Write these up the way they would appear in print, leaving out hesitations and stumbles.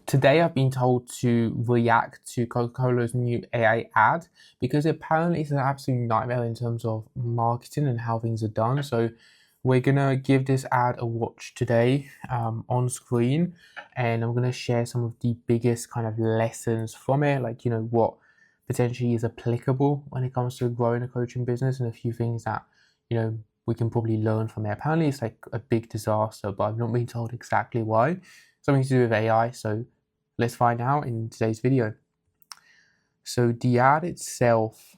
Today I've been told to react to Coca-Cola's new AI ad because apparently it's an absolute nightmare in terms of marketing and how things are done. So we're gonna give this ad a watch today on screen, and I'm gonna share some of the biggest kind of lessons from it, like what potentially is applicable when it comes to growing a coaching business, and a few things that we can probably learn from it. Apparently it's like a big disaster, but I've not been told exactly why. Something to do with AI, so let's find out in today's video. So the ad itself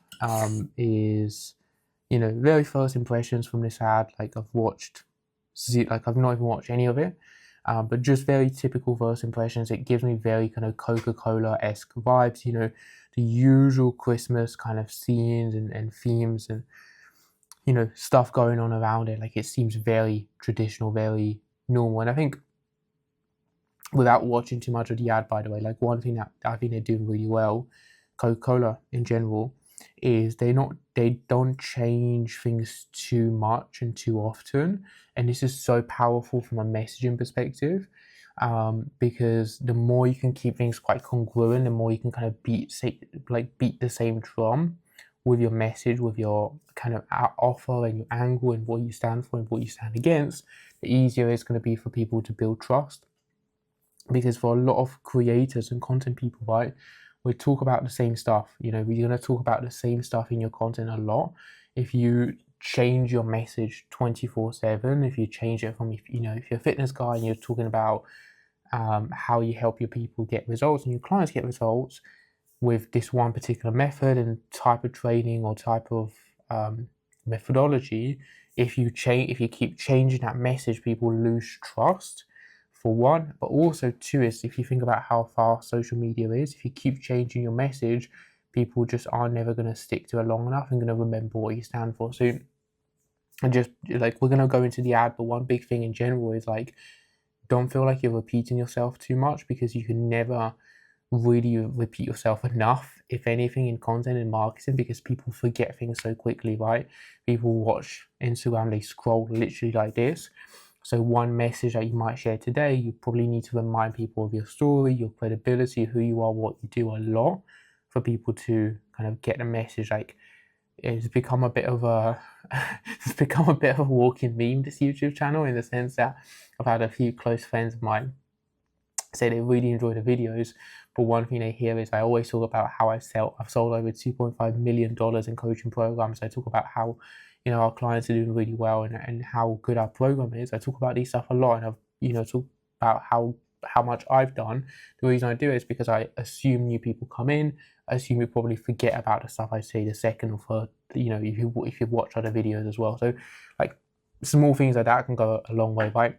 is, very first impressions from this ad. Like I've not even watched any of it, but just very typical first impressions. It gives me very kind of Coca-Cola-esque vibes. The usual Christmas kind of scenes and themes and stuff going on around it. Like it seems very traditional, very normal, and I think, without watching too much of the ad, by the way, like one thing that I think they're doing really well, Coca-Cola in general, is they don't change things too much and too often, and this is so powerful from a messaging perspective, because the more you can keep things quite congruent, the more you can kind of beat the same drum with your message, with your kind of offer and your angle and what you stand for and what you stand against, the easier it's going to be for people to build trust. Because for a lot of creators and content people, right, we talk about the same stuff. We're going to talk about the same stuff in your content a lot. If you change your message 24/7, if you change it from, if you're a fitness guy and you're talking about how you help your people get results and your clients get results with this one particular method and type of training or type of methodology, if you keep changing that message, people lose trust, for one. But also two is, if you think about how fast social media is, if you keep changing your message, people just are never going to stick to it long enough and going to remember what you stand for. So, and just like, we're going to go into the ad, but one big thing in general is, like, don't feel like you're repeating yourself too much, because you can never really repeat yourself enough, if anything, in content and marketing, because people forget things so quickly, right? People watch Instagram, they scroll literally like this. So one message that you might share today, you probably need to remind people of your story, your credibility, who you are, what you do, a lot, for people to kind of get the message. Like, it's become a bit of a it's become a bit of a walking meme, this YouTube channel, in the sense that I've had a few close friends of mine say they really enjoy the videos, but one thing they hear is I always talk about how I've sold over $2.5 million in coaching programs. I talk about how our clients are doing really well and how good our program is. I talk about these stuff a lot, and I've talk about how much I've done. The reason I do it is because I assume new people come in. I assume you probably forget about the stuff I say the second or third, if you watch other videos as well. So, like, small things like that can go a long way, right?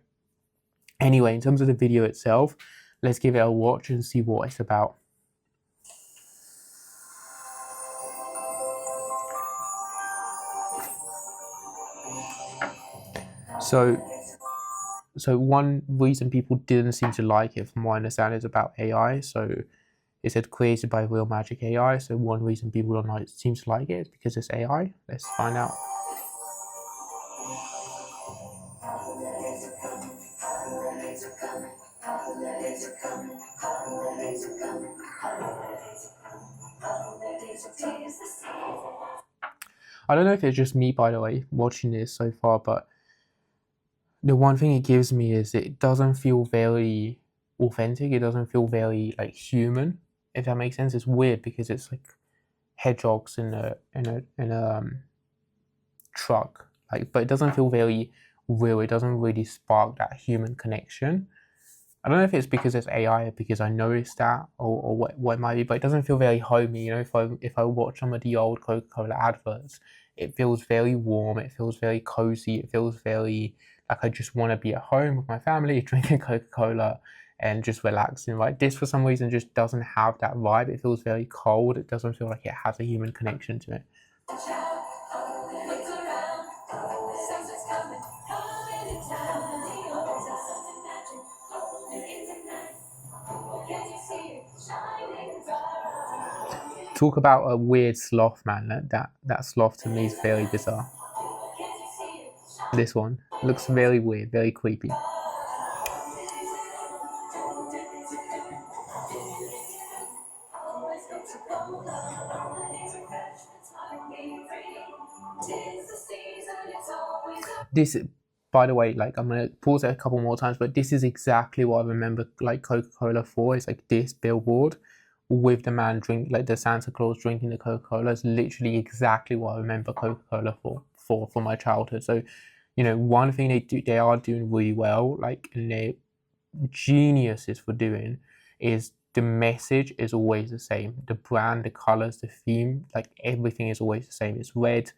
Anyway, in terms of the video itself, let's give it a watch and see what it's about. So one reason people didn't seem to like it, from what I understand, is about AI. So it said created by Real Magic AI. So one reason people don't seem to like it is because it's AI. Let's find out. I don't know if it's just me, by the way, watching this so far, but the one thing it gives me is it doesn't feel very authentic. It doesn't feel very, like, human, if that makes sense. It's weird because it's like hedgehogs in a truck, like, but it doesn't feel very real. It doesn't really spark that human connection. I don't know if it's because it's AI, or because I noticed that, or what it might be, but it doesn't feel very homey. If I watch some of the old Coca-Cola adverts, it feels very warm. It feels very cozy. It feels very like I just want to be at home with my family, drinking Coca-Cola and just relaxing, right? This, for some reason, just doesn't have that vibe. It feels very cold. It doesn't feel like it has a human connection to it. Talk about a weird sloth, man. That sloth to me is very bizarre. This one looks very weird, very creepy. This, by the way, like I'm gonna pause it a couple more times, but this is exactly what I remember like Coca-Cola for. It's like this billboard with the man like the Santa Claus drinking the Coca-Cola is literally exactly what I remember Coca-Cola for my childhood. So, one thing they are doing really well, like, and they're geniuses for doing, is the message is always the same. The brand, the colors, the theme, like everything is always the same. It's red,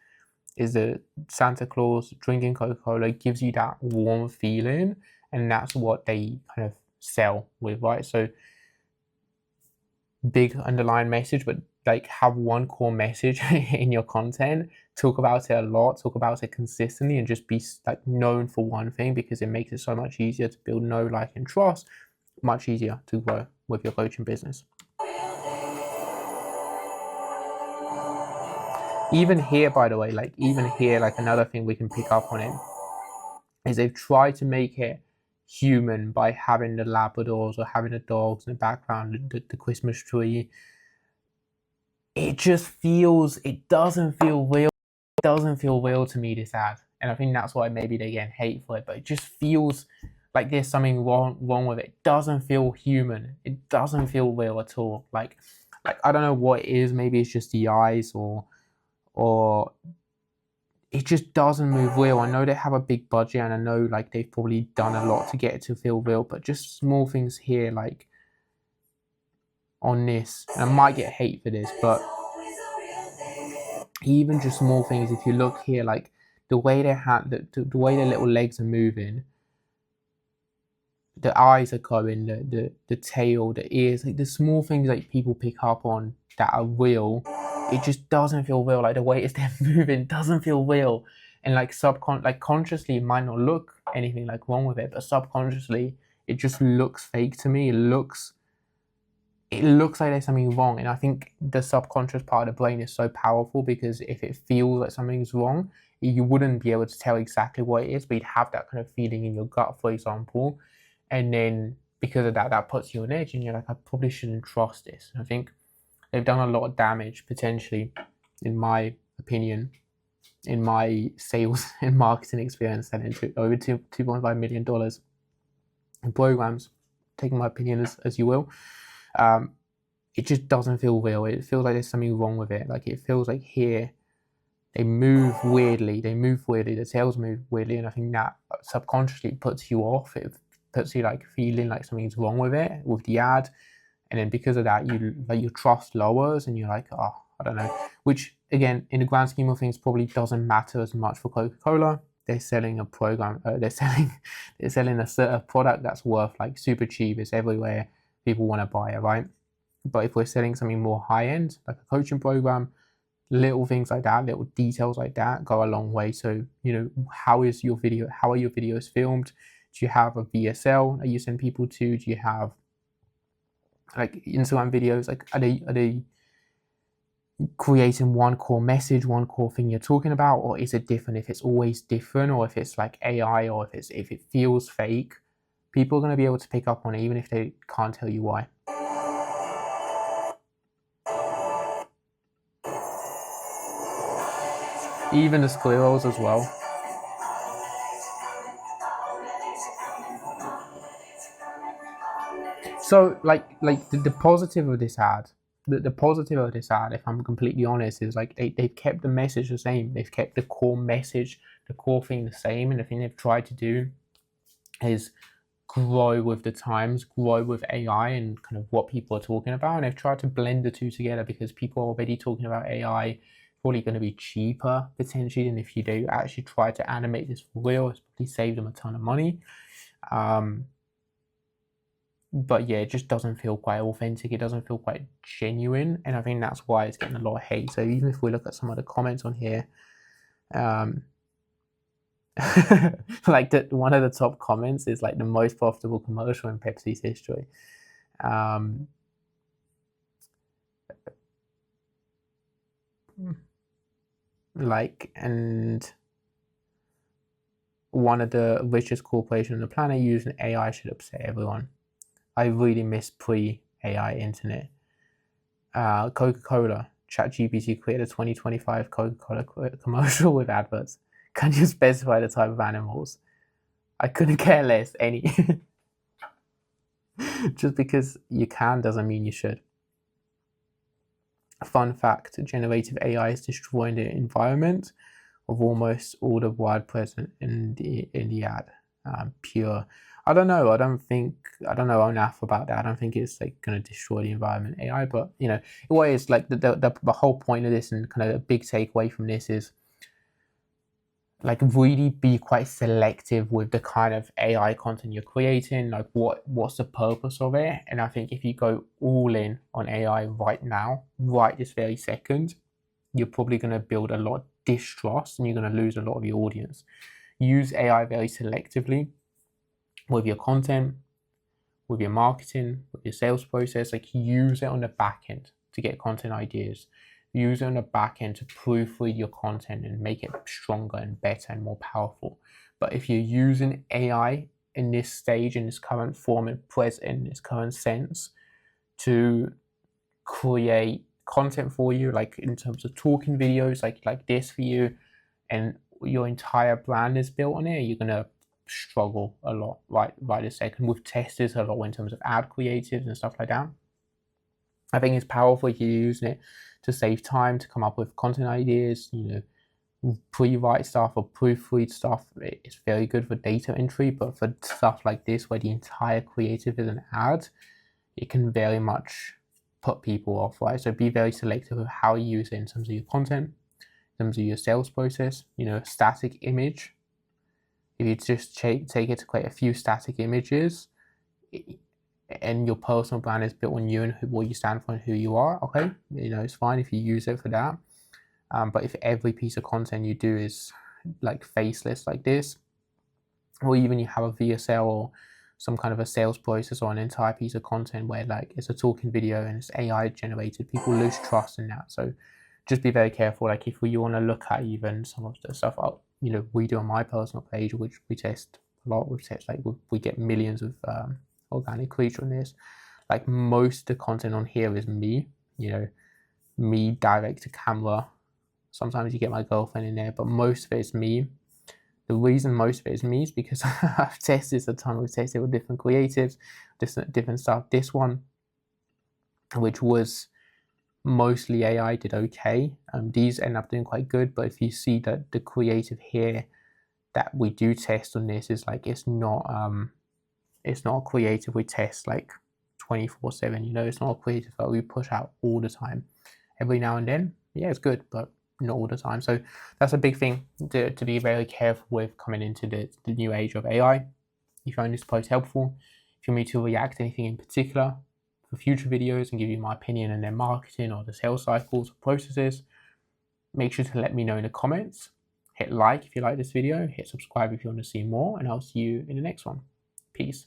is the Santa Claus drinking Coca-Cola, gives you that warm feeling, and that's what they kind of sell with, right? So big underlying message, but like have one core message in your content, talk about it a lot, talk about it consistently, and just be like known for one thing, because it makes it so much easier to build know, like, and trust, much easier to grow with your coaching business. Even here, by the way, like another thing we can pick up on it is they've tried to make it human by having the Labradors or having the dogs in the background, the Christmas tree. It doesn't feel real. It doesn't feel real to me, this ad. And I think that's why maybe they get hate for it, but it just feels like there's something wrong with it. It doesn't feel human. It doesn't feel real at all. Like I don't know what it is. Maybe it's just the eyes, or it just doesn't move real. I know they have a big budget, and I know like they've probably done a lot to get it to feel real, but just small things here, like on this, and I might get hate for this, but even just small things, if you look here, like the way the way their little legs are moving, the eyes are going, the tail, the ears, like the small things like people pick up on that are real, it just doesn't feel real. Like the way they're moving doesn't feel real, and like consciously it might not look anything like wrong with it, but subconsciously it just looks fake to me. It looks like there's something wrong, and I think the subconscious part of the brain is so powerful, because if it feels like something's wrong, you wouldn't be able to tell exactly what it is, but you'd have that kind of feeling in your gut, for example, and then because of that, that puts you on edge, and you're like, I probably shouldn't trust this. And I think they've done a lot of damage, potentially, in my opinion, in my sales and marketing experience, selling over $2.5 million in programs, taking my opinion as you will. It just doesn't feel real. It feels like there's something wrong with it. Like it feels like here, they move weirdly, the tails move weirdly, and I think that subconsciously puts you off. It puts you like feeling like something's wrong with it, with the ad, and then because of that, your trust lowers, and you're like, oh, I don't know. Which again, in the grand scheme of things, probably doesn't matter as much for Coca-Cola. They're selling a program. They're selling a product that's worth like super cheap. It's everywhere. People want to buy it, right? But if we're selling something more high end, like a coaching program, little things like that, little details like that go a long way. So, how are your videos filmed? Do you have a VSL that you send people to? Do you have like Instagram videos? Like, are they creating one core message, one core thing you're talking about, or is it different? If it's always different, or if it's like AI, or if it feels fake, people are going to be able to pick up on it, even if they can't tell you why. Even the squirrels as well. So like the positive of this ad, the positive of this ad, if I'm completely honest, is like they've kept the message the same. They've kept the core message, the core thing the same, and the thing they've tried to do is grow with the times, grow with AI and kind of what people are talking about. And they've tried to blend the two together, because people are already talking about AI, probably going to be cheaper potentially than if you do actually try to animate this for real. It's probably saved them a ton of money. But yeah, it just doesn't feel quite authentic. It doesn't feel quite genuine, and I think that's why it's getting a lot of hate. So even if we look at some of the comments on here, like one of the top comments is like the most profitable commercial in Pepsi's history. And one of the richest corporations on the planet using AI should upset everyone. I really miss pre-AI internet. Coca-Cola ChatGPT create a 2025 Coca-Cola commercial with adverts? Can you specify the type of animals? I couldn't care less any. Just because you can doesn't mean you should. Fun fact, generative AI is destroying the environment of almost all the wild present in the ad. Pure. I don't know enough about that. I don't think it's like going to destroy the environment, AI, but you know, what is like the whole point of this and kind of a big takeaway from this is like really be quite selective with the kind of AI content you're creating. Like what's the purpose of it? And I think if you go all in on AI right now, right this very second, you're probably going to build a lot of distrust and you're going to lose a lot of your audience. Use AI very selectively with your content, with your marketing, with your sales process. Like use it on the back end to get content ideas. Use it on the back end to proofread your content and make it stronger and better and more powerful. But if you're using AI in this stage, in this current form and present, in this current sense, to create content for you, like in terms of talking videos, like this for you, and your entire brand is built on it, you're gonna struggle a lot right this second. We've tested a lot in terms of ad creatives and stuff like that. I think it's powerful if you're using it to save time, to come up with content ideas, you know, pre-write stuff or proofread stuff. It's very good for data entry, but for stuff like this where the entire creative is an ad, it can very much put people off, right? So be very selective of how you use it in terms of your content, in terms of your sales process. You know, static image, if you just take it to create a few static images and your personal brand is built on you and what you stand for and who you are, okay, you know, it's fine if you use it for that. But if every piece of content you do is like faceless like this, or even you have a VSL or some kind of a sales process or an entire piece of content where like it's a talking video and it's AI generated, people lose trust in that. So just be very careful. Like if you want to look at even some of the stuff you know, we do on my personal page, which we test a lot, we get millions of organic reach on this. Like most of the content on here is me, you know, me direct to camera. Sometimes you get my girlfriend in there, but most of it is me. The reason most of it is me is because I've tested a ton. We've tested with different creatives, different stuff. This one, which was mostly AI, did okay. These end up doing quite good, but if you see that the creative here that we do test on this is like it's not a creative we test like 24/7. You know, it's not a creative that we push out all the time. Every now and then, yeah, it's good, but not all the time. So that's a big thing to be very careful with coming into the new age of AI. If you find this post helpful, if you want me to react to anything in particular for future videos and give you my opinion on their marketing or the sales cycles or processes, make sure to let me know in the comments. Hit like if you like this video, hit subscribe if you want to see more, and I'll see you in the next one. Peace.